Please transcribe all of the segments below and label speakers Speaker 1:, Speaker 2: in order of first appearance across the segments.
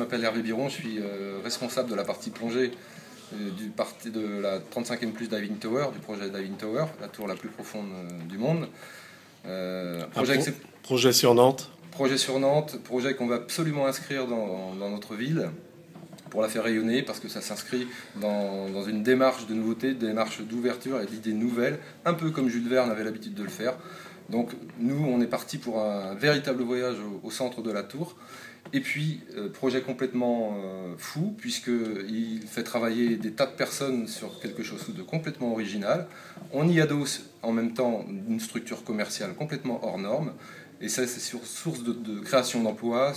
Speaker 1: m'appelle Hervé Biron, je suis responsable de la partie plongée de la 35e plus Diving Tower, du projet Diving Tower, la tour la plus profonde du monde.
Speaker 2: Projet sur Nantes.
Speaker 1: Projet sur Nantes, projet qu'on va absolument inscrire dans notre ville pour la faire rayonner, parce que ça s'inscrit dans une démarche de nouveauté, démarche d'ouverture et d'idées nouvelles, un peu comme Jules Verne avait l'habitude de le faire. Donc nous, on est parti pour un véritable voyage au centre de la tour. Et puis, projet complètement fou, puisqu'il fait travailler des tas de personnes sur quelque chose de complètement original. On y adosse en même temps une structure commerciale complètement hors norme. Et ça, c'est source de création d'emplois.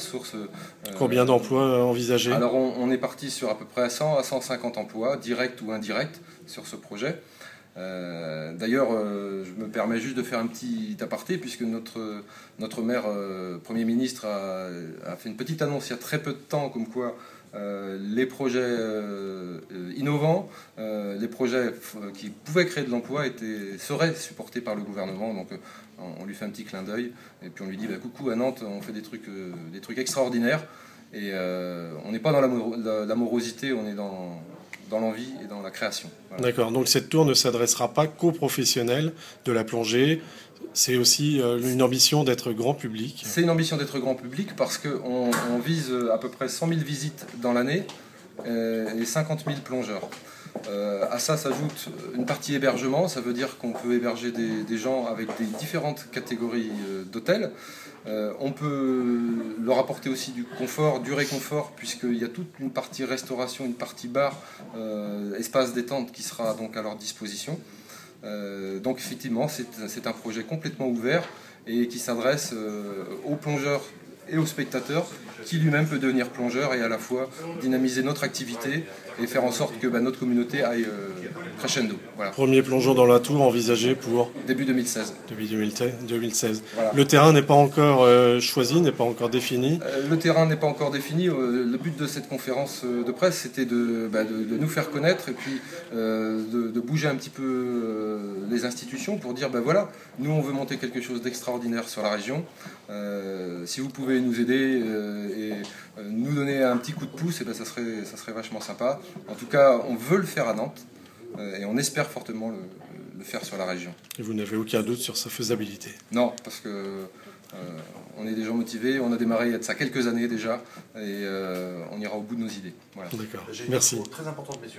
Speaker 2: Combien d'emplois envisagés?
Speaker 1: Alors, on est parti sur à peu près 100 à 150 emplois, directs ou indirects, sur ce projet. D'ailleurs, je me permets juste de faire un petit aparté, puisque notre maire, Premier ministre, a fait une petite annonce il y a très peu de temps, comme quoi les projets innovants, les projets qui pouvaient créer de l'emploi seraient supportés par le gouvernement. Donc on lui fait un petit clin d'œil, et puis on lui dit coucou, à Nantes, on fait des trucs extraordinaires, et on n'est pas dans la morosité, on est dans l'envie et dans la création. Voilà.
Speaker 2: D'accord, donc cette tour ne s'adressera pas qu'aux professionnels de la plongée, c'est aussi une ambition d'être grand public.
Speaker 1: C'est une ambition d'être grand public parce qu'on vise à peu près 100 000 visites dans l'année et 50 000 plongeurs. À ça s'ajoute une partie hébergement, ça veut dire qu'on peut héberger des gens avec des différentes catégories d'hôtels. On peut leur apporter aussi du confort, du réconfort, puisqu'il y a toute une partie restauration, une partie bar, espace détente qui sera donc à leur disposition. Donc effectivement, c'est un projet complètement ouvert et qui s'adresse aux plongeurs et aux spectateurs, qui lui-même peut devenir plongeur et à la fois dynamiser notre activité et faire en sorte que notre communauté aille crescendo. Voilà.
Speaker 2: Premier plongeon dans la tour envisagé pour
Speaker 1: début 2016.
Speaker 2: Début 2016.
Speaker 1: Voilà.
Speaker 2: Le terrain n'est pas encore choisi, n'est pas encore défini.
Speaker 1: Le terrain n'est pas encore défini. Le but de cette conférence de presse, c'était de nous faire connaître et puis de bouger un petit peu les institutions pour dire voilà, nous on veut monter quelque chose d'extraordinaire sur la région. Si vous pouvez nous aider et nous donner un petit coup de pouce, ça serait vachement sympa. En tout cas, on veut le faire à Nantes et on espère fortement le faire sur la région.
Speaker 2: Et vous n'avez aucun doute sur sa faisabilité?
Speaker 1: Non, parce que on est des gens motivés, on a démarré il y a de ça quelques années déjà et on ira au bout de nos idées. Voilà.
Speaker 2: D'accord, merci.
Speaker 3: Très importante, messieurs.